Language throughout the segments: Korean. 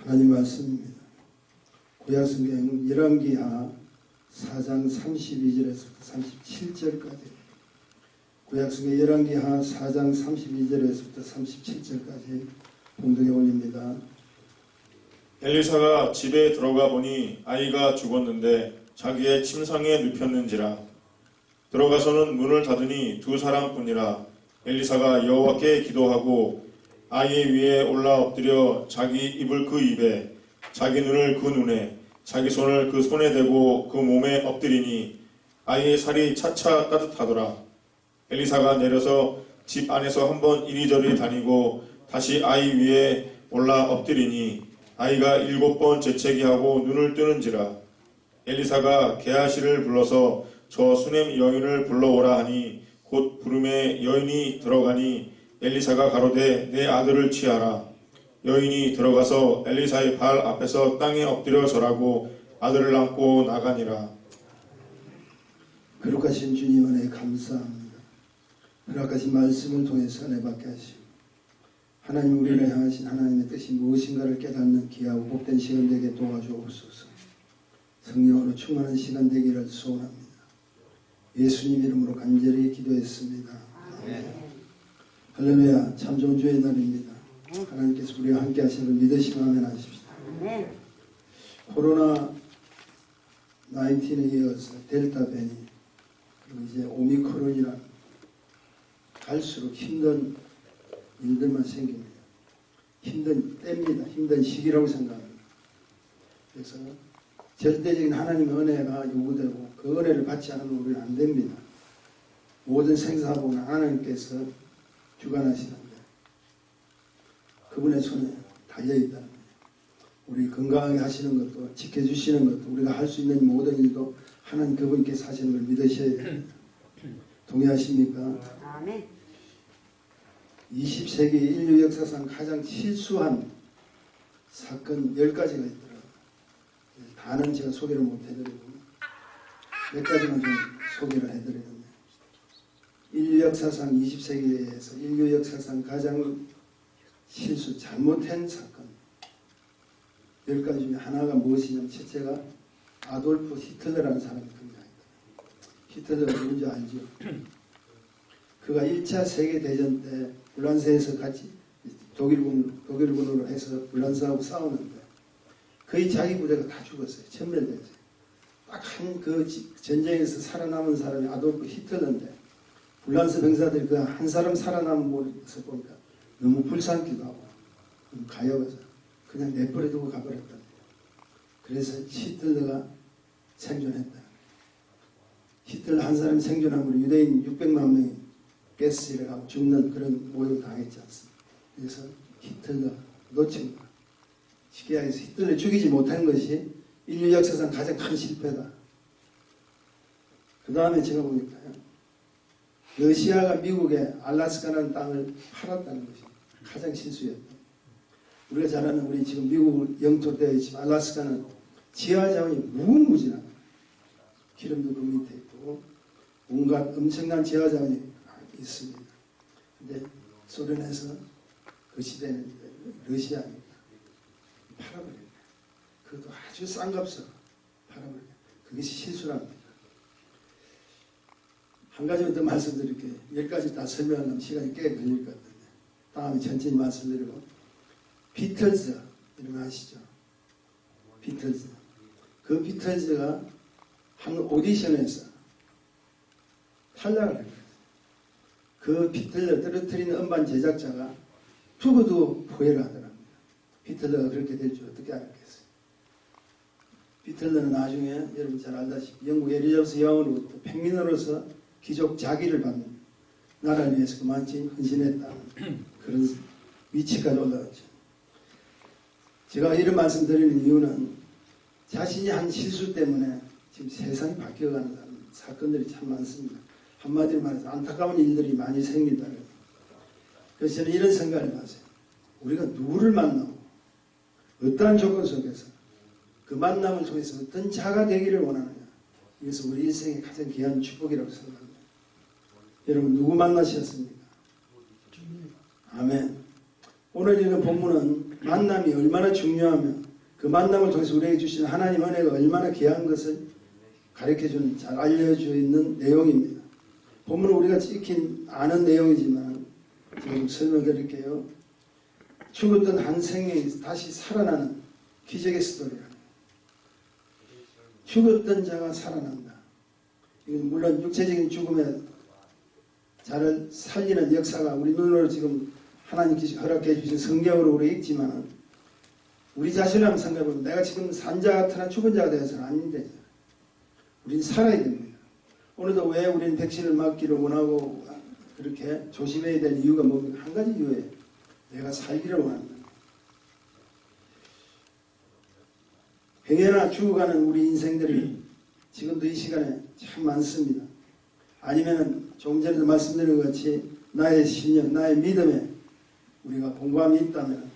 하나님 말씀입니다. 구약성경 열왕기하 4장 32절에서 37절까지, 구약성경 열왕기하 4장 32절에서부터 37절까지 봉독해 올립니다. 엘리사가 집에 들어가 보니 아이가 죽었는데 자기의 침상에 눕혔는지라. 들어가서는 문을 닫으니 두 사람뿐이라. 엘리사가 여호와께 기도하고 아이 위에 올라 엎드려 자기 입을 그 입에, 자기 눈을 그 눈에, 자기 손을 그 손에 대고 그 몸에 엎드리니 아이의 살이 차차 따뜻하더라. 엘리사가 내려서 집 안에서 한번 이리저리 다니고 다시 아이 위에 올라 엎드리니 아이가 7번 재채기하고 눈을 뜨는지라. 엘리사가 게하시를 불러서 저 수넴 여인을 불러오라 하니 곧 부름에 여인이 들어가니 엘리사가 가로되 내 아들을 취하라. 여인이 들어가서 엘리사의 발 앞에서 땅에 엎드려 절하고 아들을 안고 나가니라. 거룩하신 주님 은혜 감사합니다. 허락하신 말씀을 통해서 은혜 받게 하시고 하나님 우리를 향하신 하나님의 뜻이 무엇인가를 깨닫는 귀하고 복된 시간 되게 도와주옵소서. 성령으로 충만한 시간 되기를 소원합니다. 예수님 이름으로 간절히 기도했습니다. 아멘. 할렐루야. 참 좋은 주의 날입니다. 하나님께서 우리와 함께 하시는 걸 믿으시고 아멘 하십시다. 아멘. 코로나 19에 이어서 델타 변이, 그리고 이제 오미크론이란 갈수록 힘든 일들만 생깁니다. 힘든 때입니다. 힘든 시기라고 생각합니다. 그래서 절대적인 하나님의 은혜가 요구되고 그 은혜를 받지 않으면 우리는 안 됩니다. 모든 생사복은 하나님께서 주관하시는데 그분의 손에 달려있다는 거예요. 우리 건강하게 하시는 것도 지켜주시는 것도 우리가 할 수 있는 모든 일도 하나님 그분께서 하시는 걸 믿으셔야 됩니다. 동의하십니까? 아멘. 20세기 인류 역사상 가장 실수한 사건 10가지가 있더라고요. 다는 제가 소개를 못 해드리고 몇 가지만 좀 소개를 해드리는데, 인류 역사상 20세기에서 인류 역사상 가장 실수 잘못한 사건 10가지 중에 하나가 무엇이냐면, 첫째가 아돌프 히틀러라는 사람이 등장했다. 히틀러가 누군지 알죠? 그가 1차 세계대전 때 불란서에서 같이 독일군으로 해서 불란서하고 싸우는데 거의 자기 부대가 다 죽었어요. 전멸됐어요. 딱 한 그 전쟁에서 살아남은 사람이 아돌프 히틀러인데, 불란서 병사들이 그 한 사람 살아남은 모습을 보니까 너무 불쌍기도 하고 가여워서 그냥 내버려 두고 가버렸다. 그래서 히틀러가 생존했다. 히틀러 한 사람이 생존함으로 유대인 600만 명이 가스를 하고 죽는 그런 모욕을 당했지 않습니까? 그래서 히틀러 놓친 거야. 쉽게 얘기해서 히틀러를 죽이지 못한 것이 인류 역사상 가장 큰 실패다. 그 다음에 제가 보니까 러시아가 미국에 알라스카라는 땅을 팔았다는 것이 가장 실수였다. 우리가 잘 아는, 우리 지금 미국 영토로 되어 있지만 알라스카는 지하자원이 무궁무진합니다. 기름도 그 밑에 있고 온갖 엄청난 지하자원이 있습니다. 근데 소련에서 그 시대는 러시아니까 팔아버립니다. 그것도 아주 싼 값으로 팔아버립니다. 그것이 실수랍니다. 한 가지만 더 말씀드릴게요. 10가지 다 설명하려면 시간이 꽤 걸릴 것 같은데 다음에 천천히 말씀드리고, 비틀즈 이름 아시죠? 비틀즈. 그 비틀즈가 한 오디션에서 탈락을 했어요. 그 비틀러 떨어뜨리는 음반 제작자가 죽어도 포회를 하더랍니다. 비틀러가 그렇게 될 줄 어떻게 알았겠어요? 비틀러는 나중에 여러분 잘 알다시피 영국 엘리자베스 여왕으로부터 평민으로서 귀족 자기를 받는, 나라를 위해서 그만큼 헌신했다는 그런 위치까지 올라갔죠. 제가 이런 말씀 드리는 이유는 자신이 한 실수 때문에 지금 세상이 바뀌어가는 사건들이 참 많습니다. 한마디로 말해서 안타까운 일들이 많이 생긴다. 그래서 저는 이런 생각을 해봤어요. 우리가 누구를 만나고 어떠한 조건 속에서 그 만남을 통해서 어떤 자가 되기를 원하느냐, 이것은 우리 일생의 가장 귀한 축복이라고 생각합니다. 여러분 누구 만나셨습니까? 아멘. 오늘 읽은 본문은 만남이 얼마나 중요하며 그 만남을 통해서 우리에게 주신 하나님 은혜가 얼마나 귀한 것을 가르쳐주는, 잘 알려져 있는 내용입니다. 본문은 우리가 익힌 아는 내용이지만 지금 설명드릴게요. 죽었던 한 생명이 다시 살아나는 기적의 스토리입니다. 죽었던 자가 살아난다. 이건 물론 육체적인 죽음에 자를 살리는 역사가 우리 눈으로 지금 하나님께서 허락해 주신 성경으로 우리 읽지만 우리 자신을 한번 생각해보면 내가 지금 산 자 같으나 죽은 자가 되어서는 아닌데 우리는 살아야 됩니다. 오늘도 왜 우리는 백신을 맞기를 원하고 그렇게 조심해야 되는 이유가 뭡니까? 한 가지 이유예요. 내가 살기를 원한다. 행여나 죽어가는 우리 인생들이 지금도 이 시간에 참 많습니다. 아니면 조금 전에도 말씀드린 것 같이 나의 신념, 나의 믿음에 우리가 공감이 있다면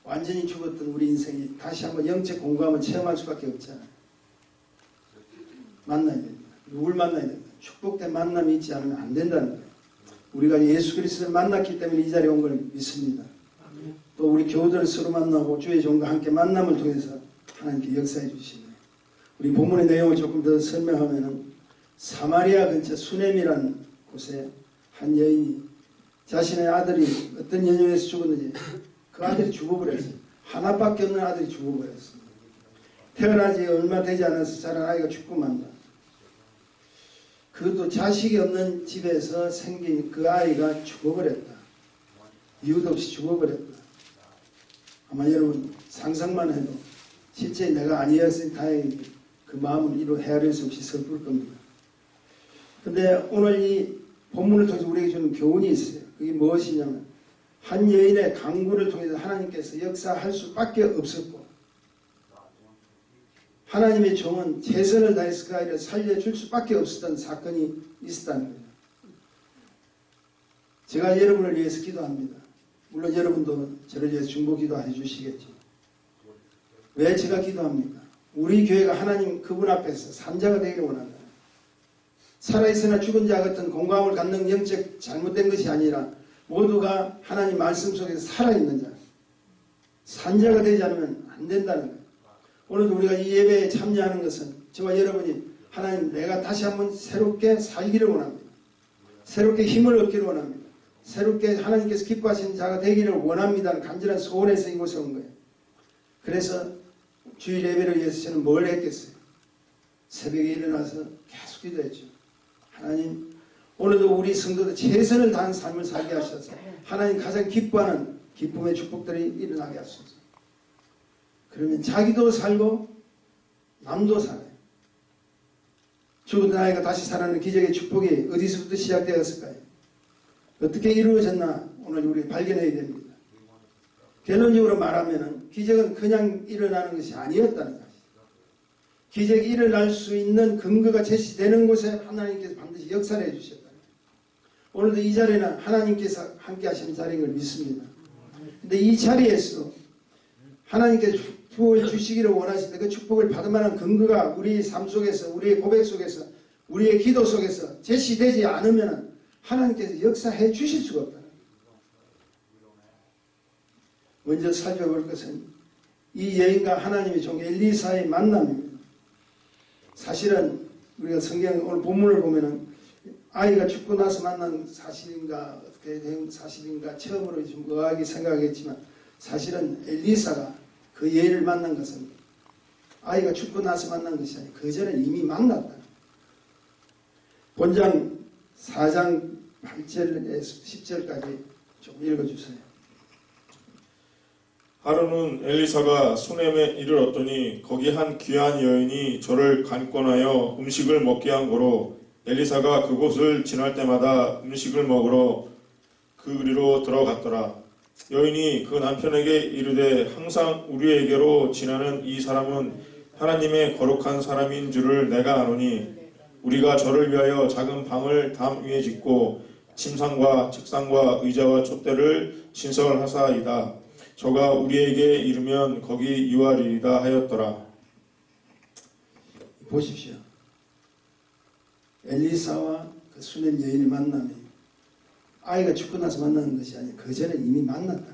완전히 죽었던 우리 인생이 다시 한번 영적 공감을 체험할 수밖에 없잖아요. 만나야 됩니다. 누굴 만나야 됩니다. 축복된 만남이 있지 않으면 안 된다는 거예요. 우리가 예수 그리스도를 만났기 때문에 이 자리에 온 걸 믿습니다. 또 우리 교우들을 서로 만나고 주의 종과 함께 만남을 통해서 하나님께 역사해 주시네요. 우리 본문의 내용을 조금 더 설명하면은 사마리아 근처 수넴이라는 곳에 한 여인이 자신의 아들이 어떤 연유에서 죽었는지 그 아들이 죽어버렸어요. 하나밖에 없는 아들이 죽어버렸습니다. 태어나지 얼마 되지 않아서 자란 아이가 죽고 만다. 그것도 자식이 없는 집에서 생긴 그 아이가 죽어버렸다. 이유도 없이 죽어버렸다. 아마 여러분 상상만 해도 실제 내가 아니었으니 다행히 그 마음을 이루 헤아릴 수 없이 슬플 겁니다. 근데 오늘 이 본문을 통해서 우리에게 주는 교훈이 있어요. 그게 무엇이냐면 한 여인의 강구를 통해서 하나님께서 역사할 수밖에 없었고 하나님의 종은 최선을 다해서 그 아이를 살려줄 수밖에 없었던 사건이 있었다는 거예요. 제가 여러분을 위해서 기도합니다. 물론 여러분도 저를 위해서 중보 기도해 주시겠죠. 왜 제가 기도합니까? 우리 교회가 하나님 그분 앞에서 산자가 되기를 원한다. 살아있으나 죽은 자 같은 공감을 갖는 영적 잘못된 것이 아니라 모두가 하나님 말씀 속에서 살아있는 자, 산자가 되지 않으면 안 된다는 거예요. 오늘도 우리가 이 예배에 참여하는 것은 저와 여러분이 하나님 내가 다시 한번 새롭게 살기를 원합니다. 새롭게 힘을 얻기를 원합니다. 새롭게 하나님께서 기뻐하시는 자가 되기를 원합니다는 간절한 소원에서 이곳에 온 거예요. 그래서 주일 예배를 위해서 저는 뭘 했겠어요? 새벽에 일어나서 계속 기도했죠. 하나님 오늘도 우리 성도들 최선을 다한 삶을 살게 하셔서 하나님 가장 기뻐하는 기쁨의 축복들이 일어나게 하소서. 그러면 자기도 살고 남도 살아요. 죽은 아이가 다시 살아나는 기적의 축복이 어디서부터 시작되었을까요? 어떻게 이루어졌나 오늘 우리 발견해야 됩니다. 결론적으로 말하면 기적은 그냥 일어나는 것이 아니었다는 사실. 기적이 일어날 수 있는 근거가 제시되는 곳에 하나님께서 반드시 역사를 해주셨다. 오늘도 이 자리는 하나님께서 함께 하시는 자리인 걸 믿습니다. 근데 이 자리에서 하나님께서 축복을 주시기를 원하시는데 그 축복을 받을 만한 근거가 우리 삶 속에서 우리의 고백 속에서 우리의 기도 속에서 제시되지 않으면 하나님께서 역사해 주실 수가 없다. 먼저 살펴볼 것은 이 여인과 하나님의 종 엘리사의 만남입니다. 사실은 우리가 성경 오늘 본문을 보면은 아이가 죽고 나서 만난 사실인가 어떻게 된 사실인가 처음으로 좀 의아하게 생각하겠지만 사실은 엘리사가 그 여인을 만난 것은 아이가 죽고 나서 만난 것이 아니라 그 전에 이미 만났다. 본장 4장 8절에서 10절까지 좀 읽어주세요. 하루는 엘리사가 수넴에 이르렀더니 거기 한 귀한 여인이 저를 간권하여 음식을 먹게 한 고로 엘리사가 그곳을 지날 때마다 음식을 먹으러 그 그리로 들어갔더라. 여인이 그 남편에게 이르되 항상 우리에게로 지나는 이 사람은 하나님의 거룩한 사람인 줄을 내가 아노니 우리가 저를 위하여 작은 방을 담 위에 짓고 침상과 책상과 의자와 촛대를 신설하사이다. 저가 우리에게 이르면 거기 유하리이다 하였더라. 보십시오. 엘리사와 그 수넴 여인의 만남이 아이가 죽고 나서 만나는 것이 아니라 그 전에 이미 만났다.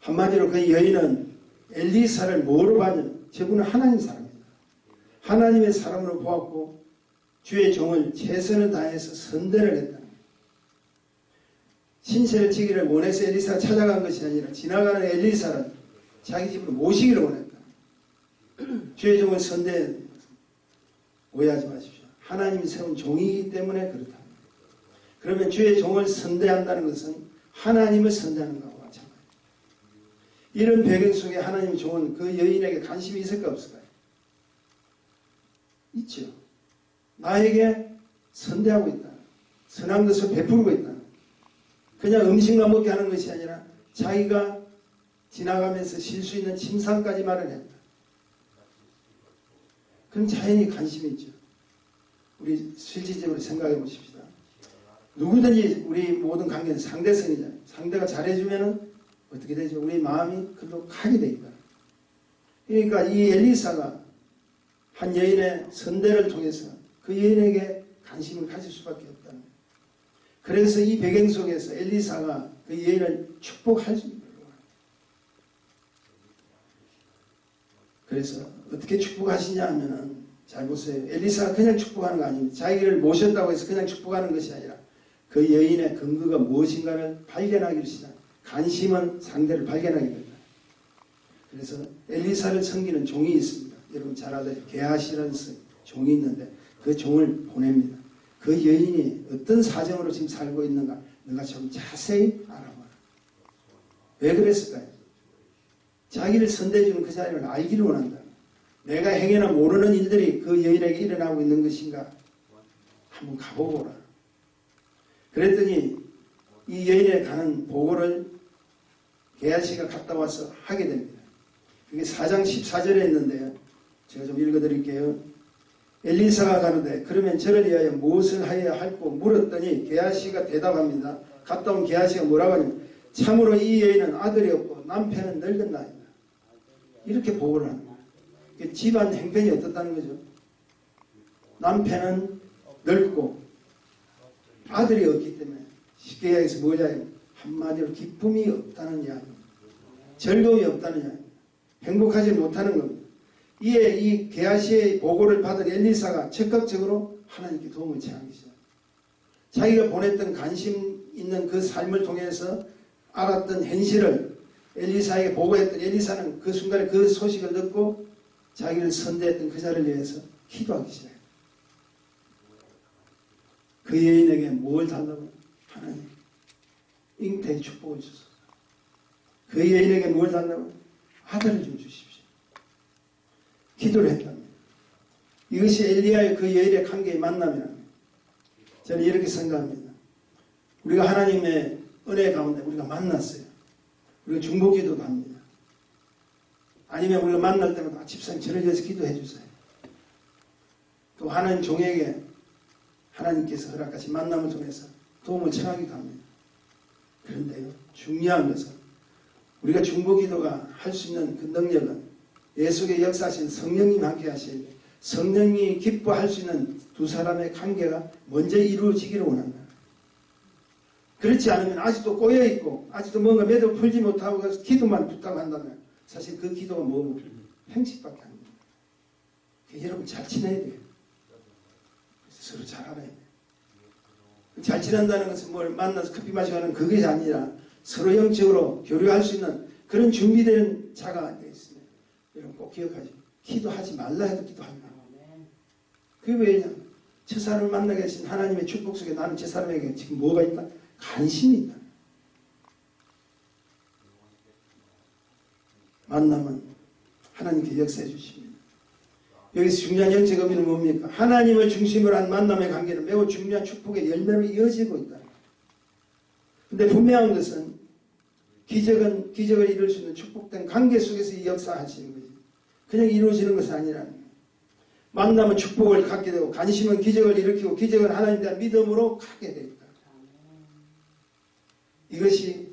한마디로 그 여인은 엘리사를 뭐로 봤냐면 저분은 하나님 사람입니다. 하나님의 사람으로 보았고 주의 종을 최선을 다해서 선대를 했다. 신세를 지기를 원해서 엘리사가 찾아간 것이 아니라 지나가는 엘리사를 자기 집으로 모시기를 원했다. 주의 종을 선대해. 오해하지 마십시오. 하나님이 세운 종이기 때문에 그렇다. 그러면 주의 종을 선대한다는 것은 하나님을 선대하는 것과 마찬가지입니다. 이런 배경 속에 하나님의 종은 그 여인에게 관심이 있을까 없을까요? 있죠. 나에게 선대하고 있다. 선한 것을 베풀고 있다. 그냥 음식만 먹게 하는 것이 아니라 자기가 지나가면서 쉴 수 있는 침상까지 마련했다. 그럼 자연히 관심이 있죠. 우리 실질적으로 생각해 보십시다. 누구든지 우리 모든 관계는 상대성이잖아요. 상대가 잘해주면 어떻게 되죠? 우리 마음이 그로 가게 돼 있다. 그러니까 이 엘리사가 한 여인의 선대를 통해서 그 여인에게 관심을 가질 수밖에 없다는 거예요. 그래서 이 배경 속에서 엘리사가 그 여인을 축복할 수 있는 거예요. 그래서 어떻게 축복하시냐 하면은 잘 보세요. 엘리사가 그냥 축복하는 거 아닙니다. 자기를 모셨다고 해서 그냥 축복하는 것이 아니라 그 여인의 근거가 무엇인가를 발견하기를 시작. 관심은 상대를 발견하게 된다. 그래서 엘리사를 섬기는 종이 있습니다. 여러분 잘 알아요. 게하시라는 종이 있는데 그 종을 보냅니다. 그 여인이 어떤 사정으로 지금 살고 있는가 너가 좀 자세히 알아봐라. 왜 그랬을까요? 자기를 선대해주는 그 자리를 알기를 원한다. 내가 행여나 모르는 일들이 그 여인에게 일어나고 있는 것인가 한번 가보거라. 그랬더니 이 여인에 가는 보고를 게하시가 갔다 와서 하게 됩니다. 그게 4장 14절에 있는데요. 제가 좀 읽어드릴게요. 엘리사가 가는데 그러면 저를 위하여 무엇을 하여야 할고 물었더니 게하시가 대답합니다. 갔다 온 게하시가 뭐라고 하냐면 참으로 이 여인은 아들이 없고 남편은 늙은 나이다. 이렇게 보고를 하는 거예요. 집안 행편이 어떻다는 거죠? 남편은 늙고 아들이 없기 때문에 쉽게 이야기해서 뭐냐면 한마디로 기쁨이 없다는 이야기입니다. 즐거움이 없다는 이야기입니다. 행복하지 못하는 겁니다. 이에 이 게하시의 보고를 받은 엘리사가 적극적으로 하나님께 도움을 청하기 시작합니다. 자기가 보냈던 관심 있는 그 삶을 통해서 알았던 현실을 엘리사에게 보고했던 엘리사는 그 순간에 그 소식을 듣고 자기를 선대했던 그 자를 위해서 기도하기 시작합니다. 그 여인에게 뭘 달라고? 하나님 잉태의 축복을 주소서. 그 여인에게 뭘 달라고? 아들을 좀 주십시오. 기도를 했답니다. 이것이 엘리야의 그 여인의 관계의 만남이랍니다. 저는 이렇게 생각합니다. 우리가 하나님의 은혜 가운데 우리가 만났어요. 우리가 중보기도도 합니다. 아니면 우리가 만날 때마다 집사님 저를 위해서 기도해 주세요. 또 하나님 종에게 하나님께서 허락하신 만남을 통해서 도움을 청하기도 합니다. 그런데요, 중요한 것은 우리가 중보기도가 할 수 있는 그 능력은 내 속에 역사하신 성령님 함께 하셔야 돼요. 성령이 기뻐할 수 있는 두 사람의 관계가 먼저 이루어지기를 원한다. 그렇지 않으면 아직도 꼬여있고 아직도 뭔가 매도 풀지 못하고 기도만 부탁한다면 사실 그 기도가 뭐고 행식밖에 안 됩니다. 여러분 잘 지내야 돼요. 서로 잘 알아야 돼요. 잘 지낸다는 것은 뭘 만나서 커피 마시고 하는 그게 아니라 서로 영적으로 교류할 수 있는 그런 준비된 자가 되어 있습니다. 여러분 꼭 기억하죠. 기도하지 말라 해도 기도합니다. 그게 왜냐? 저 사람을 만나게 하신 하나님의 축복 속에 나는 저 사람에게 지금 뭐가 있다? 관심이 있다. 만남은 하나님께 역사해 주십니다. 여기서 중요한 영적 의미는 뭡니까? 하나님을 중심으로 한 만남의 관계는 매우 중요한 축복의 열매로 이어지고 있다. 근데 분명한 것은 기적을 이룰 수 있는 축복된 관계 속에서 이 역사하시는 거지. 그냥 이루어지는 것이 아니라 만남은 축복을 갖게 되고 관심은 기적을 일으키고 기적은 하나님에 대한 믿음으로 가게 되어 있다. 이것이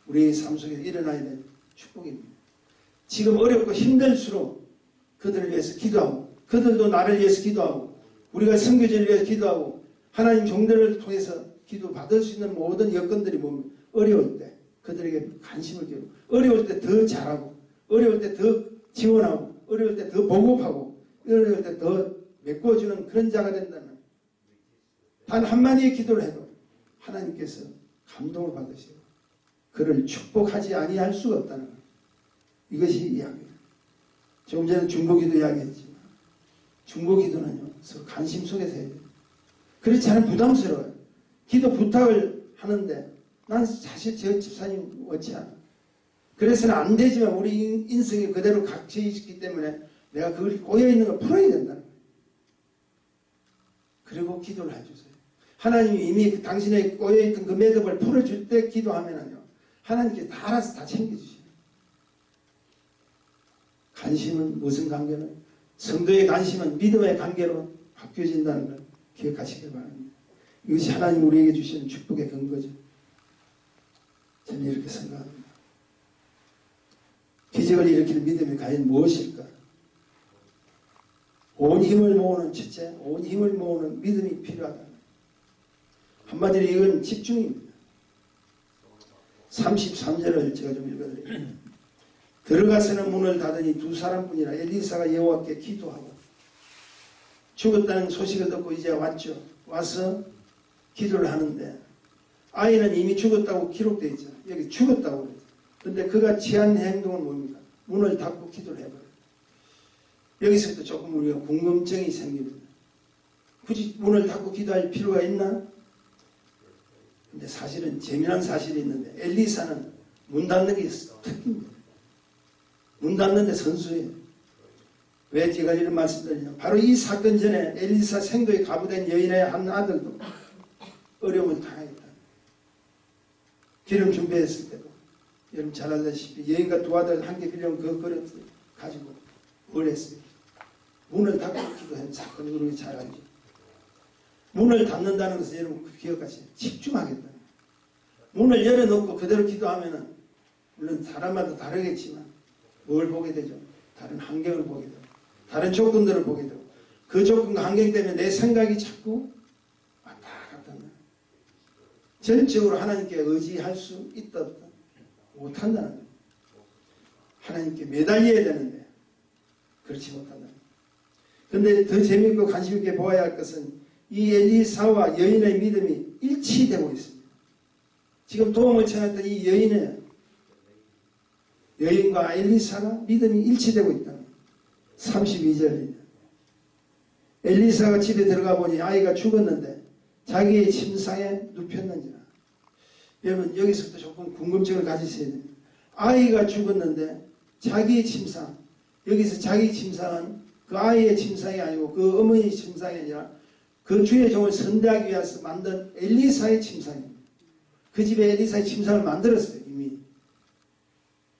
우리의 삶 속에 일어나야 될 축복입니다. 지금 어렵고 힘들수록 그들을 위해서 기도하고 그들도 나를 위해서 기도하고 우리가 선교제를 위해서 기도하고 하나님 종들을 통해서 기도 받을 수 있는 모든 여건들이 뭡니까? 어려울 때 그들에게 관심을 기울이고 어려울 때 더 잘하고 어려울 때 더 지원하고 어려울 때 더 보급하고 어려울 때 더 메꿔주는 그런 자가 된다면 단 한마디의 기도를 해도 하나님께서 감동을 받으시고 그를 축복하지 아니할 수가 없다는 것. 이것이 이야기예요. 조금 전에 중보기도 이야기했지만 중보기도는요 서로 관심 속에서 해야 돼요. 그렇지 않으면 부담스러워요. 기도 부탁을 하는데 난 사실 저 집사님 원치 않아. 그래서는 안 되지만 우리 인생이 그대로 갇혀 있기 때문에 내가 그걸 꼬여있는 걸 풀어야 된다는 거예요. 그리고 기도를 해주세요. 하나님이 이미 당신의 꼬여있던 그 매듭을 풀어줄 때 기도하면요 하나님께 다 알아서 다 챙겨주시죠. 관심은 무슨 관계는 성도의 관심은 믿음의 관계로 바뀌어진다는 걸 기억하시길 바랍니다. 이것이 하나님 우리에게 주시는 축복의 근거죠. 저는 이렇게 생각합니다. 기적을 일으키는 믿음이 과연 무엇일까? 온 힘을 모으는 첫째, 온 힘을 모으는 믿음이 필요하다. 한마디로 이건 집중입니다. 33절을 제가 좀 읽어드릴게요. 들어가서는 문을 닫으니 두 사람뿐이라 엘리사가 여호와께 기도하고 죽었다는 소식을 듣고 이제 왔죠. 와서 기도를 하는데 아이는 이미 죽었다고 기록되어 있죠. 여기 죽었다고 그러죠. 그런데 그가 취한 행동은 뭡니까? 문을 닫고 기도를 해버려요. 여기서부터 조금 우리가 궁금증이 생깁니다. 굳이 문을 닫고 기도할 필요가 있나? 근데 사실은 재미난 사실이 있는데 엘리사는 문 닫는 게 특기입니다. 문 닫는 데 선수예요. 왜 제가 이런 말씀드리냐? 바로 이 사건 전에 엘리사 생도에 가부된 여인의 한 아들도 어려움을 당하겠다. 기름 준비했을 때도 여러분 잘 알다시피 여인과 두 아들 함께 빌려온 그 그릇을 가지고 뭘 했어요? 문을 닫고 기도한 사건을 우리가 잘 알죠. 문을 닫는다는 것은 여러분 기억하세요. 집중하겠다. 문을 열어놓고 그대로 기도하면은 물론 사람마다 다르겠지만 뭘 보게 되죠? 다른 환경을 보게 되고 다른 조건들을 보게 되고 그 조건과 환경 때문에 내 생각이 자꾸 왔다 갔다 하는 전적으로 하나님께 의지할 수 있다 없다 못한다는 거예요. 하나님께 매달려야 되는데 그렇지 못한다는 거예요. 그런데 더 재미있고 관심 있게 보아야 할 것은 이 엘리사와 여인의 믿음이 일치되고 있습니다. 지금 도움을 청했던 이 여인과 엘리사가 믿음이 일치되고 있다. 32절입니다. 엘리사가 집에 들어가 보니 아이가 죽었는데 자기의 침상에 눕혔는지라. 여러분 여기서부터 조금 궁금증을 가지셔야 됩니다. 아이가 죽었는데 자기의 침상, 여기서 자기 침상은 그 아이의 침상이 아니고 그 어머니의 침상이 아니라 그 주의 종을 선대하기 위해서 만든 엘리사의 침상입니다. 그 집에 엘리사의 침상을 만들었어요. 이미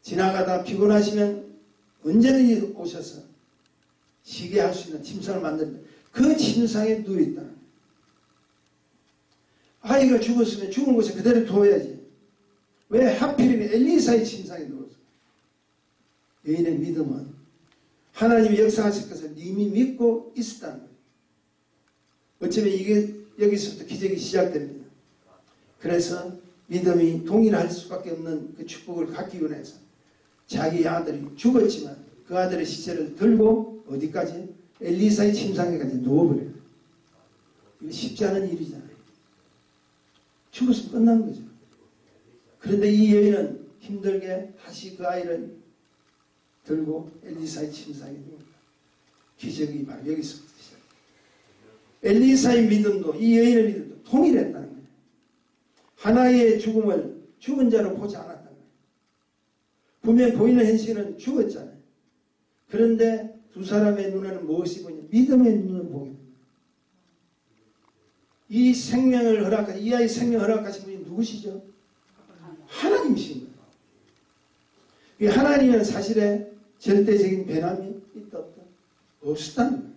지나가다 피곤하시면 언제든지 오셔서 쉬게 할 수 있는 침상을 만드는데 그 침상에 누워있다. 아이가 죽었으면 죽은 곳에 그대로 둬야지. 왜 하필이면 엘리사의 침상에 누웠어? 여인의 믿음은 하나님이 역사하실 것을 이미 믿고 있었다는 거예요. 어쩌면 이게 여기서부터 기적이 시작됩니다. 그래서 믿음이 동일할 수밖에 없는 그 축복을 갖기 위해서 자기 아들이 죽었지만 그 아들의 시체를 들고 어디까지? 엘리사의 침상에까지 누워버려요. 이거 쉽지 않은 일이잖아요. 죽었으면 끝난 거죠. 그런데 이 여인은 힘들게 다시 그 아이를 들고 엘리사의 침상에 누웁니다. 기적이 바로 여기서부터 시작해요. 엘리사의 믿음도 이 여인의 믿음도 통일했다는 거예요. 하나의 죽음을 죽은 자로 보지 않았다는 거예요. 분명 보이는 현실은 죽었잖아요. 그런데 두 사람의 눈에는 무엇이 보이냐? 믿음의 눈을 보게 됩니다. 이 생명을 허락하신, 이 아이 생명을 허락하신 분이 누구시죠? 하나님이신 거예요. 하나님은 사실에 절대적인 변함이 있다 없다? 없었다는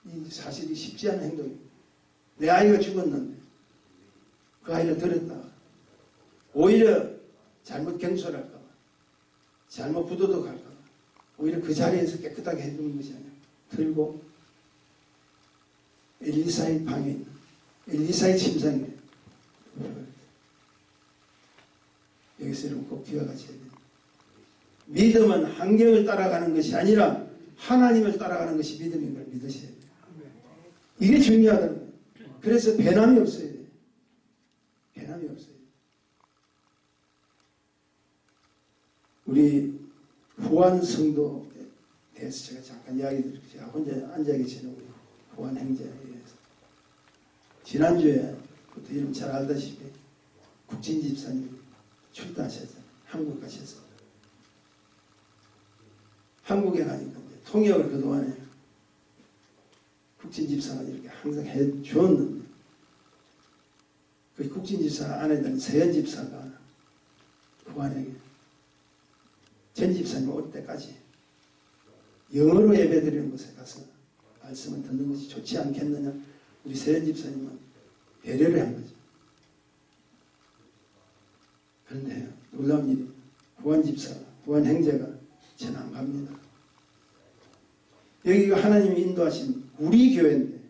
거예요. 이 사실이 쉽지 않은 행동입니다. 내 아이가 죽었는데 그 아이를 들었다가 오히려 잘못 경솔할까봐 잘못 부도덕할까봐 오히려 그 자리에서 깨끗하게 해두는 것이 아니라 들고 엘리사의 방에 있는 엘리사의 침상에 여기서 여러분 꼭 기억하셔야 돼요. 믿음은 환경을 따라가는 것이 아니라 하나님을 따라가는 것이 믿음인 걸 믿으셔야 돼요. 이게 중요하다는 거예요. 그래서 배남이 없어야 돼요. 배남이 없어요. 우리 후한 성도에 대해서 제가 잠깐 이야기 드릴게요. 제가 혼자 앉아 계시는 우리 후한 행제에 의해서. 지난주에부터 여러분 잘 알다시피 국진 집사님 출타하셨잖아요. 한국 가셨어요. 한국에 가니까 이제 통역을 그동안에 국진 집사가 이렇게 항상 해 주었는데 그 국진 집사 안에 든 세연 집사가 후한에게 전 집사님 올 때까지 영어로 예배드리는 곳에 가서 말씀을 듣는 것이 좋지 않겠느냐. 우리 세연 집사님은 배려를 한 거죠. 그런데 놀라운 일이 후한 집사가, 후한 행제가 저는 안 갑니다. 여기가 하나님이 인도하신 우리 교회인데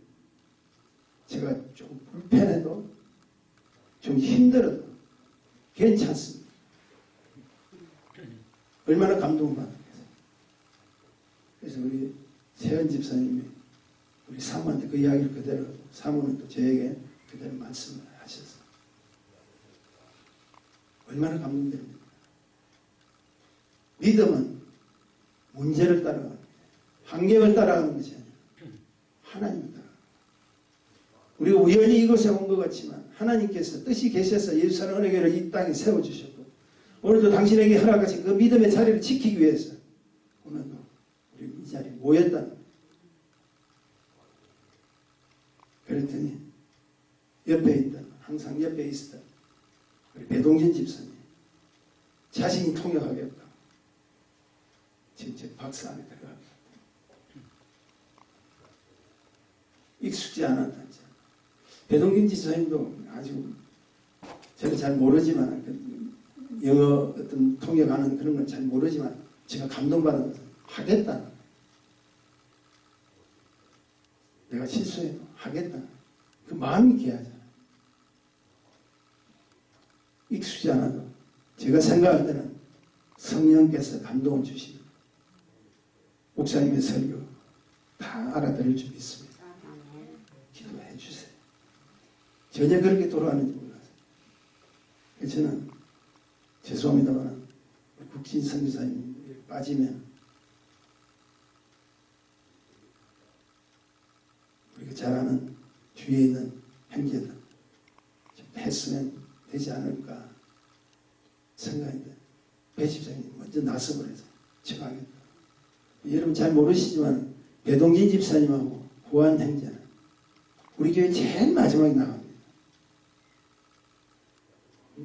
제가 좀 불편해도 좀 힘들어도 괜찮습니다. 얼마나 감동받았겠어요. 그래서 우리 세연 집사님이 우리 사모한테 그 이야기를 그대로 사모는 또 저에게 그대로 말씀을 하셨어요. 얼마나 감동됩니까? 믿음은 문제를 따라가는 거예요. 환경을 따라가는 것이 아니라 하나님을 따라가는 거예요. 우리가 우연히 이곳에 온 것 같지만 하나님께서 뜻이 계셔서 예루살렘 어느 교회를 이 땅에 세워주셨고 오늘도 당신에게 허락하신 그 믿음의 자리를 지키기 위해서 오늘도 우리 이 자리에 모였다는 거예요. 그랬더니 옆에 있던 항상 옆에 있었던 우리 배동진 집사님 자신이 통역하겠다. 지금 제 박스 안에 들어갑니다. 익숙지 않았다. 배동진 집사님도 아주 제가 잘 모르지만 영어 어떤 통역하는 그런 건 잘 모르지만 제가 감동받은 것은 하겠다. 내가 실수해도 하겠다. 그 마음이 귀하잖아요. 익숙지 않아도 제가 생각할 때는 성령께서 감동을 주십니다. 목사님의 설교 다 알아들을 줄 믿습니다. 기도해 주세요. 전혀 그렇게 돌아가는지 몰라서. 저는 죄송합니다만 국진 선교사님 빠지면 우리가 잘 아는 주위에 있는 행제들 좀 했으면 되지 않을까 생각인데 배 집사님이 먼저 나서버려서 처방했다. 여러분 잘 모르시지만 배동진 집사님하고 후한 행제는 우리 교회 제일 마지막에 나갑니다.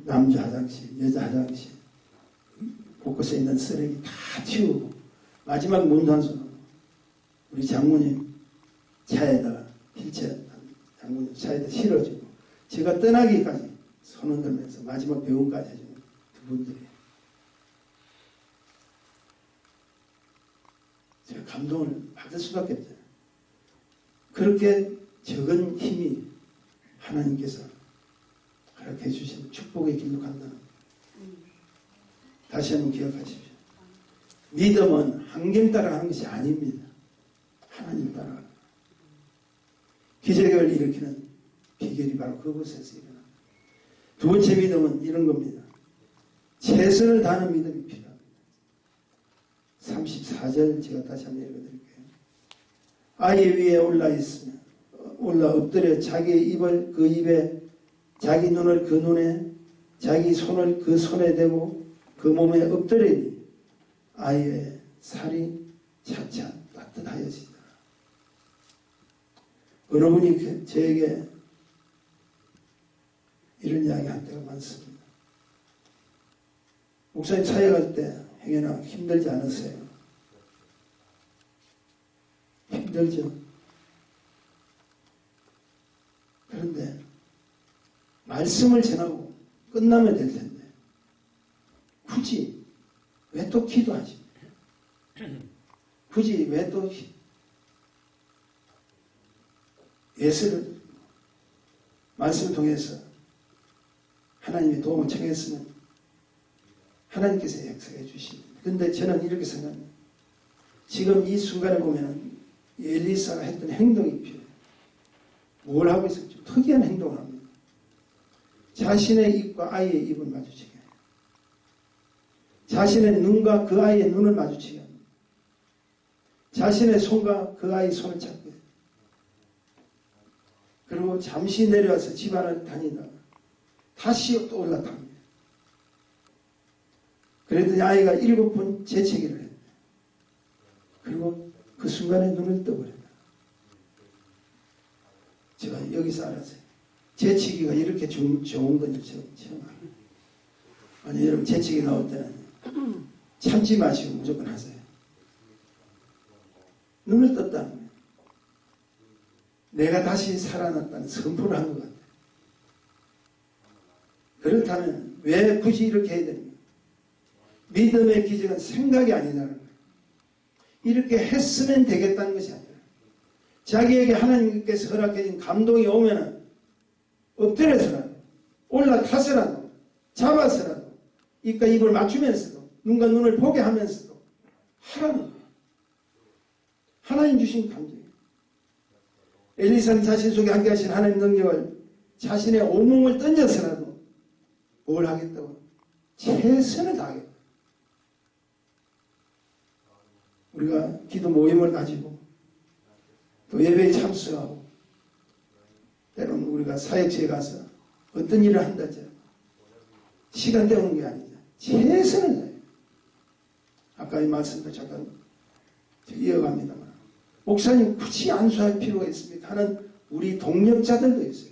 남자 화장실, 여자 화장실 곳곳에 있는 쓰레기 다 치우고 마지막 문단속으로 우리 장모님 차에다가 휠체어 장모님 차에다 실어주고 제가 떠나기까지 손 흔들면서 마지막 배웅까지 해주는 두 분들이에요. 제가 감동을 받을 수밖에 없잖아요. 그렇게 적은 힘이 하나님께서 허락해 주신 축복의 길로 간다는 거예요. 다시 한번 기억하십시오. 믿음은 환경 따라가는 것이 아닙니다. 하나님 따라가는 거예요. 기적을 일으키는 비결이 바로 그곳에서 일어납니다. 두 번째 믿음은 이런 겁니다. 최선을 다하는 믿음이 필요합니다. 34절 제가 다시 한번 읽어드릴게요. 아이 위에 올라 엎드려 자기의 입을 그 입에 자기 눈을 그 눈에 자기 손을 그 손에 대고 그 몸에 엎드리니 아이의 살이 차차 따뜻하여지더라. 어느 분이 저에게 이런 이야기 한 때가 많습니다. 목사님 사역할 때 행여나 힘들지 않으세요? 힘들죠. 그런데 말씀을 전하고 끝나면 될 텐데 굳이 왜 또 기도하지? 굳이 왜 또 예수를 말씀을 통해서 하나님의 도움을 청했으면 하나님께서 역사해 주십니다. 그런데 저는 이렇게 생각합니다. 지금 이 순간에 보면 엘리사가 했던 행동이 필요해요. 뭘 하고 있었죠? 특이한 행동을 합니다. 자신의 입과 아이의 입을 마주치게 해요. 자신의 눈과 그 아이의 눈을 마주치게 합니다. 자신의 손과 그 아이의 손을 잡게 해요. 그리고 잠시 내려와서 집안을 다니다가 다시 또 올라탑니다. 그랬더니 아이가 7번 재채기를 했어요. 그리고 그 순간에 눈을 떠버렸다. 제가 여기서 알았어요. 재채기가 이렇게 좋은 건지 처음 알아요. 아니 여러분 재채기 나올 때는 참지 마시고 무조건 하세요. 눈을 떴다는 거예요. 내가 다시 살아났다는 선포를 한 것 같아요. 그렇다면 왜 굳이 이렇게 해야 됩니까? 믿음의 기적은 생각이 아니라는 거예요. 이렇게 했으면 되겠다는 것이 아니라 자기에게 하나님께서 허락해 준 감동이 오면은 엎드려서라도 올라타서라도 잡아서라도 입과 입을 맞추면서도 눈과 눈을 보게 하면서도 하라는 거예요. 하나님 주신 감정이에요. 엘리사는 자신 속에 함께 하신 하나님 능력을 자신의 온몸을 던져서라도 뭘 하겠다고? 최선을 다하겠다. 우리가 기도 모임을 가지고 또 예배에 참석하고 때로는 우리가 사역지에 가서 어떤 일을 한다지 시간 때우는 게 아니죠. 최선을 다해요. 아까 이 말씀도 잠깐 이어갑니다만 목사님 굳이 안수할 필요가 있습니까? 하는 우리 동력자들도 있어요.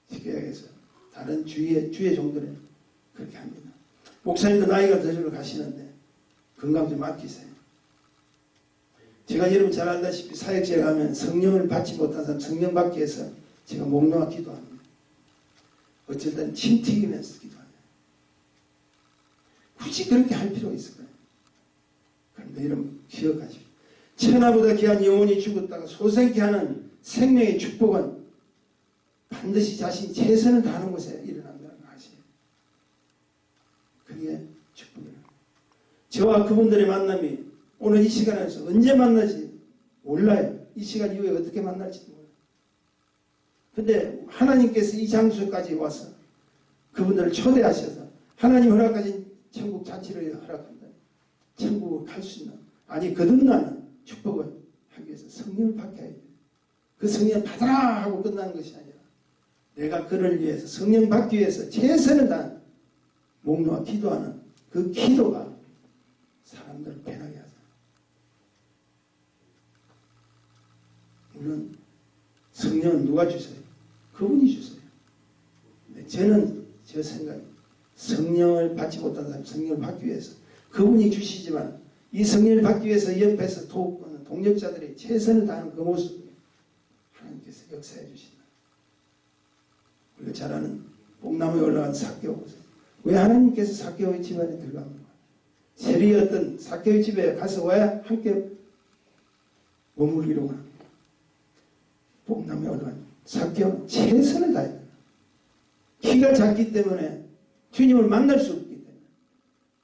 쉽게 얘기해서 다른 주의 종들은 그렇게 합니다. 목사님도 나이가 더 가시는데 건강 좀 아끼세요. 제가 여러분 잘 알다시피 사역지에 가면 성령을 받지 못한 사람 성령 받기 위해서 제가 목 놓아 기도합니다. 어쩔 땐 침 튀기면서 기도합니다. 굳이 그렇게 할 필요가 있을까요? 그런데 여러분 기억하십시오. 천하보다 귀한 영혼이 죽었다가 소생케 하는 생명의 축복은 반드시 자신 최선을 다하는 곳에 일어난다는 걸 아시죠? 그게 축복이에요. 저와 그분들의 만남이 오늘 이 시간에서 언제 만나지 몰라요. 이 시간 이후에 어떻게 만날지도 몰라요. 근데 하나님께서 이 장소까지 와서 그분들을 초대하셔서 하나님 허락하신 천국 자체를 허락한다. 천국을 갈 수 있는 아니 거듭나는 축복을 하기 위해서 성령을 받게 해야 돼요. 그 성령을 받아라 하고 끝나는 것이 아니라 내가 그를 위해서 성령 받기 위해서 최선을 다한 목 놓아 기도하는 그 기도가 사람들을 변하게 하잖아요. 물론 성령은 누가 주세요? 그분이 주세요. 근데 저는 제 생각에 성령을 받지 못한 사람 성령을 받기 위해서 그분이 주시지만 이 성령을 받기 위해서 옆에서 도우는 동력자들이 최선을 다하는 그 모습을 하나님께서 역사해 주신다. 우리가 잘 아는 복나무에 올라간 삭개오 보세요. 왜 하나님께서 삭개오의 집안에 들어갑니까? 세리였던 삭개오의 집에 가서 왜 함께 머물기로 합니까? 복나무에 올라간 삭개오는 최선을 다해요. 키가 작기 때문에 주님을 만날 수 없기 때문에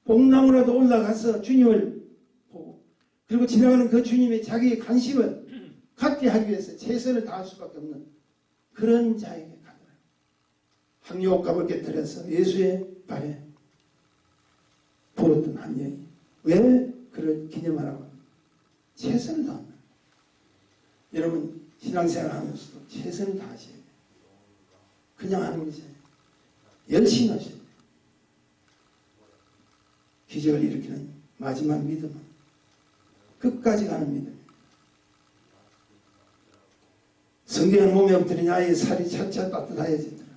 복나무라도 올라가서 주님을 보고 그리고 지나가는 그 주님의 자기의 관심을 갖게 하기 위해서 최선을 다할 수밖에 없는 그런 자에게 가더라. 항유옥갑을 깨뜨려서 예수의 발에 부었던 한 여인. 왜 그를 기념하라고 합니까? 최선을 다합니다. 여러분 신앙생활 하면서도 최선을 다하셔야 돼요. 그냥 하는 것이 아니에요. 열심히 하셔야 돼요. 기적을 일으키는 마지막 믿음은 끝까지 가는 믿음이에요. 성경은 몸에 엎드린 아이의 살이 차차 따뜻하여지더라.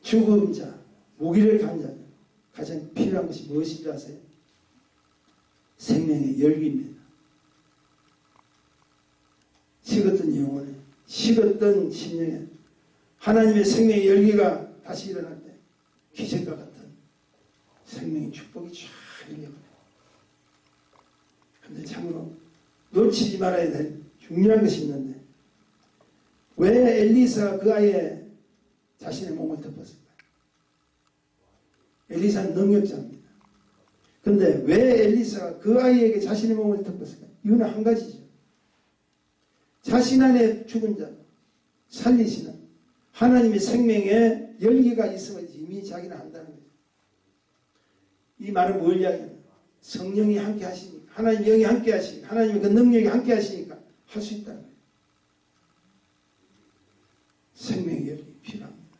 죽은 자, 무기를 간 자, 가장 필요한 것이 무엇인지 아세요? 생명의 열기입니다. 식었던 영혼에, 식었던 심령에 하나님의 생명의 열기가 다시 일어날 때 기적과 같은 생명의 축복이 쫙 열려버려요. 그런데 참으로 놓치지 말아야 될 중요한 것이 있는데 왜 엘리사가 그 아이의 자신의 몸을 덮었을까요? 엘리사는 능력자입니다. 그런데 왜 엘리사가 그 아이에게 자신의 몸을 덮었을까? 이유는 한 가지죠. 자신 안에 죽은 자 살리시는 하나님의 생명에 열기가 있으면 이미 자기는 한다는 거죠. 이 말은 뭘 이야기하냐? 성령이 함께 하시니까, 하나님 영이 함께 하시니까, 하나님의 그 능력이 함께 하시니까 할 수 있다는 거예요. 생명의 열기 필요합니다.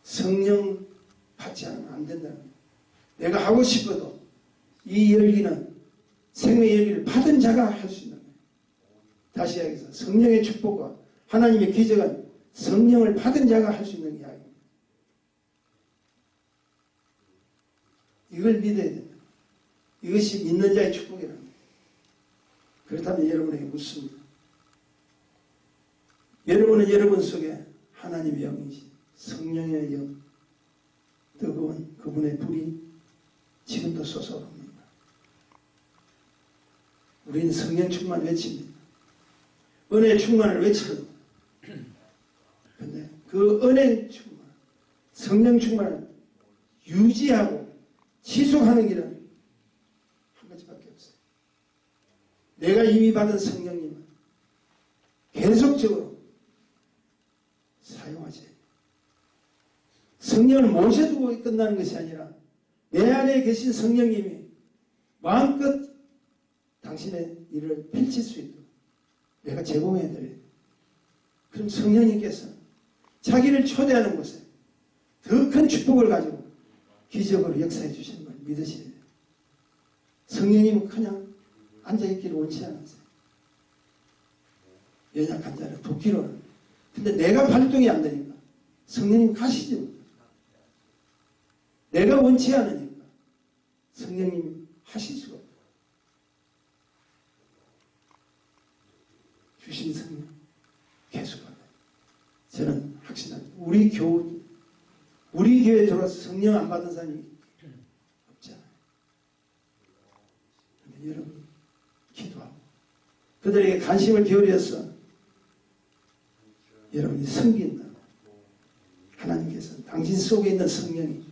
성령 받지 않으면 안 된다는 거예요. 내가 하고 싶어도 이 열기는 생명의 열기를 받은 자가 할 수 있는 거예요. 다시 이야기해서 성령의 축복과 하나님의 기적은 성령을 받은 자가 할 수 있는 이야기입니다. 이걸 믿어야 됩니다. 이것이 믿는 자의 축복이라는 거예요. 그렇다면 여러분에게 묻습니다. 여러분은 여러분 속에 하나님의 영이시 성령의 영 뜨거운 그분의 불이 지금도 솟아오릅니다. 우리는 성령 충만 외칩니다. 은혜 충만을 외칩니다. 그런데 그 은혜 충만, 성령 충만을 유지하고 지속하는 길은 한 가지밖에 없어요. 내가 이미 받은 성령님은 계속적으로 사용하셔야 돼요. 성령을 모셔두고 끝나는 것이 아니라 내 안에 계신 성령님이 마음껏 당신의 일을 펼칠 수 있도록 내가 제공해드려야 돼요. 그럼 성령님께서 자기를 초대하는 곳에 더 큰 축복을 가지고 기적으로 역사해 주시는 걸 믿으셔야 돼요. 성령님은 그냥 앉아있기를 원치 않으세요. 연약한 자를 돕기로는. 근데 내가 발동이 안 되니까 성령님 가시지 못해요. 내가 원치 않으니까 성령님이 하실 수가 없어요. 주신 성령 계속하면 저는 확신합니다. 우리 교회에 들어와서 성령 안 받은 사람이 없잖아요. 그런데 여러분이 기도하고 그들에게 관심을 기울여서 여러분이 섬긴다고 하나님께서 당신 속에 있는 성령이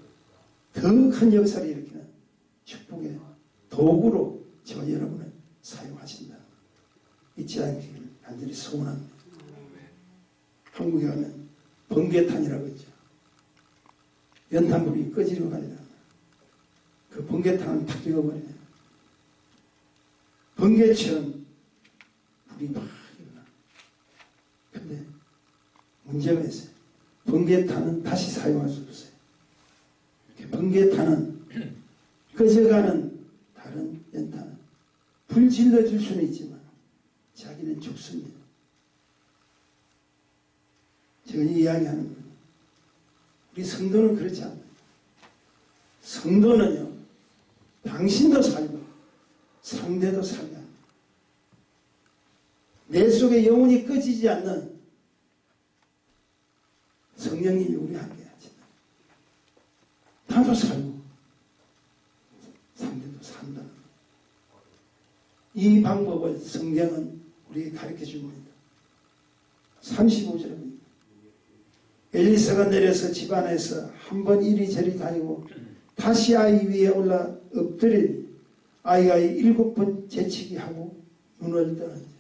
더 큰 역사를 일으키는 축복의 도구로 저와 여러분을 사용하신다. 잊지 않기를 간절히 소원합니다. 한국에 가면 번개탄이라고 있죠. 연탄불이 꺼지러 가려면 그 번개탄은 탁 익어버리네요. 번개처럼 불이 막 일어나. 근데 문제가 있어요. 번개탄은 다시 사용할 수 없어요. 번개탄은 꺼져가는 다른 연탄은 불 질러줄 수는 있지만 자기는 죽습니다. 제가 이 이야기하는 거예요. 우리 성도는 그렇지 않아요. 성도는요, 당신도 살고 상대도 살게 합니다. 내 속에 영혼이 꺼지지 않는 성령님이 우리 함께 하시다. 나도 살고 상대도 산다. 이 방법을 성경은 우리에게 가르쳐 줍니다. 35절입니다. 엘리사가 내려서 집안에서 한번 이리저리 다니고 다시 아이 위에 올라 엎드리니 아이가 7번 재치기 하고 눈을 뜨는지라.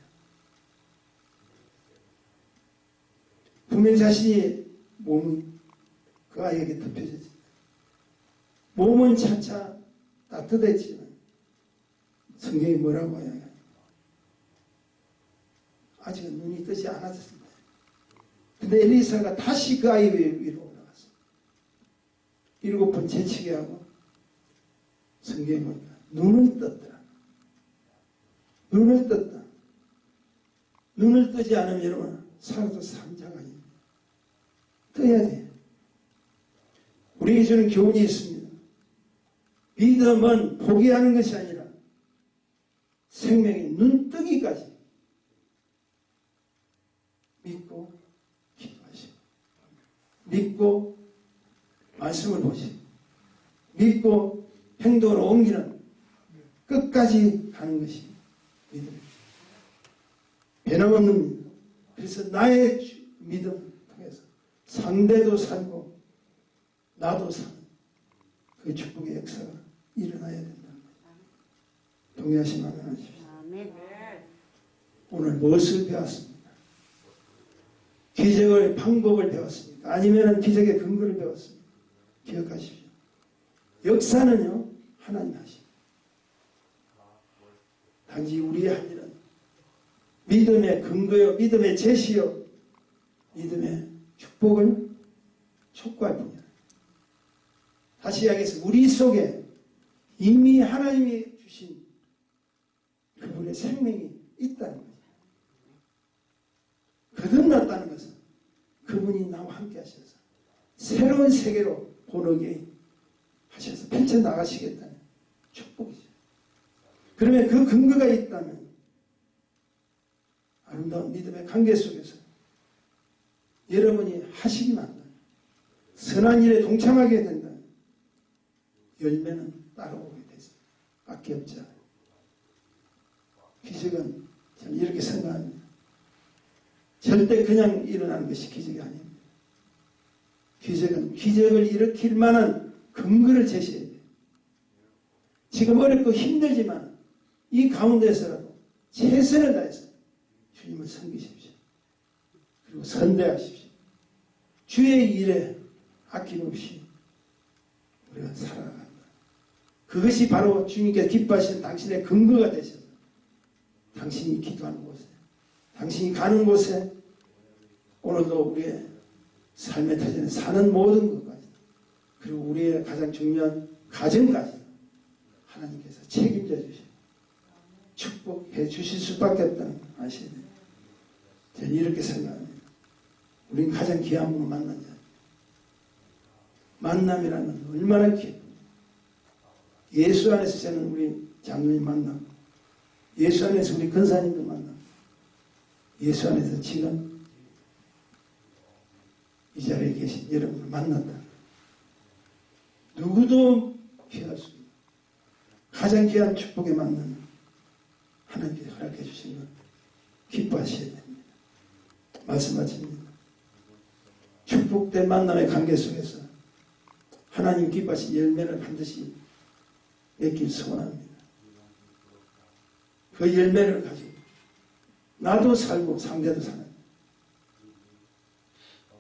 분명 자신이 몸이 그 아이에게 덮여졌지. 몸은 차차 따뜻해지만 성경이 뭐라고 해요? 아직은 눈이 뜨지 않았습니다. 근데 엘리사가 다시 그 아이 위로 올라갔어. 7번 재치기 하고 성경에 보니까 눈을 떴더라. 눈을 떴다. 눈을 뜨지 않으면 여러분 살아도 삼자가 아닙니다. 떠야 돼요. 우리에게 주는 교훈이 있습니다. 믿음은 포기하는 것이 아니라 생명의 눈뜨기까지 믿고 기도하시고 믿고 말씀을 보시고 믿고 행동으로 옮기는 끝까지 가는 것이 믿음입니다. 변함없는 믿음. 그래서 나의 믿음을 통해서 상대도 살고 나도 사는 그 축복의 역사가 일어나야 된다. 동의하시면 하십시오. 오늘 무엇을 배웠습니까? 기적의 방법을 배웠습니까? 아니면 기적의 근거를 배웠습니까? 기억하십시오. 역사는요, 하나님 하십니다. 단지 우리의 할 일은 믿음의 근거요, 믿음의 제시요, 믿음의 축복을 촉구할 뿐이다. 다시 이야기해서 우리 속에 이미 하나님이 주신 그분의 생명이 있다는 거죠. 거듭났다는 것은 그분이 나와 함께 하셔서 새로운 세계로 번호게 하셔서 펼쳐나가시겠다는 축복이죠. 그러면 그 근거가 있다면 아름다운 믿음의 관계 속에서 여러분이 하시기만 한다면, 선한 일에 동참하게 된다면 열매는 따라오게 되죠. 밖에 없지 않아요. 기적은 저는 이렇게 생각합니다. 절대 그냥 일어나는 것이 기적이 아닙니다. 기적은 기적을 일으킬 만한 근거를 제시해야 돼요. 지금 어렵고 힘들지만 이 가운데서라도 최선을 다해서 주님을 섬기십시오. 그리고 선대하십시오. 주의 일에 아낌없이 우리가 살아간다. 그것이 바로 주님께 기뻐하시는 당신의 근거가 되셔서 당신이 기도하는 곳에, 당신이 가는 곳에 오늘도 우리의 삶의 터전에 사는 모든 것까지, 그리고 우리의 가장 중요한 가정까지 하나님께서 책임져 주시고 축복해 주실 수밖에 없다는 걸 아셔야 돼요. 저는 이렇게 생각합니다. 우리는 가장 귀한 분을 만난 자. 만남이라는 건 얼마나 귀해요. 예수 안에서 저는 우리 장로님 만남, 예수 안에서 우리 권사님도 만남, 예수 안에서 지금 이 자리에 계신 여러분을 만났다. 누구도 피할 수 없는 가장 귀한 축복의 만남, 하나님께서 허락해 주신 것 기뻐하셔야 됩니다. 말씀 마칩니다. 축복된 만남의 관계 속에서 하나님 기뻐하신 열매를 반드시 맺길 소원합니다. 그 열매를 가지고 나도 살고 상대도 사는,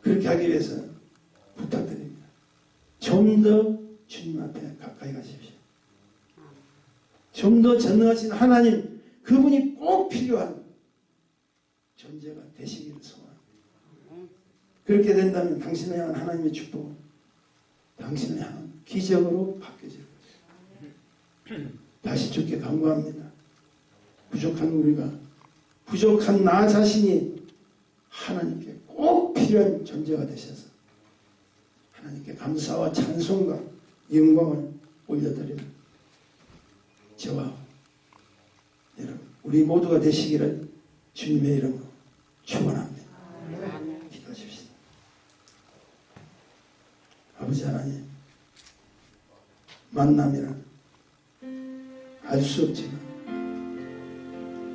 그렇게 하기 위해서 부탁드립니다. 좀 더 주님 앞에 가까이 가십시오. 좀 더 전능하신 하나님, 그분이 꼭 필요한 존재가 되시기를 소원합니다. 그렇게 된다면 당신을 향한 하나님의 축복은 당신을 향한 기적으로 바뀌어질 것입니다. 다시 주께 간구합니다. 부족한 우리가, 부족한 나 자신이 하나님께 꼭 필요한 존재가 되셔서 하나님께 감사와 찬송과 영광을 올려드리는 저와 여러분, 우리 모두가 되시기를 주님의 이름으로 축원합니다. 기도하십시다. 아버지 하나님, 만남이란 알 수 없지만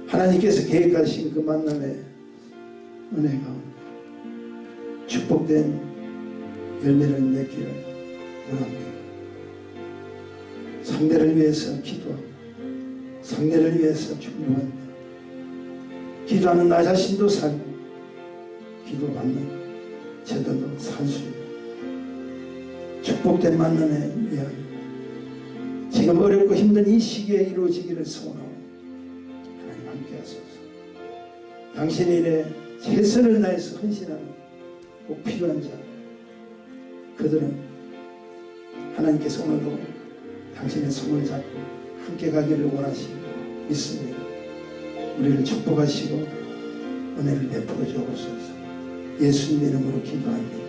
하나님께서 계획하신 그 만남의 은혜 가운데 축복된 열매를 맺기를 원합니다. 상대를 위해서 기도하고 상대를 위해서 중보합니다. 기도하는 나 자신도 살고 기도받는 저들도 살 수 있는 축복된 만남의 이야기, 지금 어렵고 힘든 이 시기에 이루어지기를 소원하고 하나님 함께 하소서. 당신의 일에 최선을 다해서 헌신하는 꼭 필요한 자, 그들은 하나님께서 오늘도 당신의 손을 잡고 함께 가기를 원하시고 믿습니다. 우리를 축복하시고 은혜를 베풀어 주옵소서. 예수님 이름으로 기도합니다.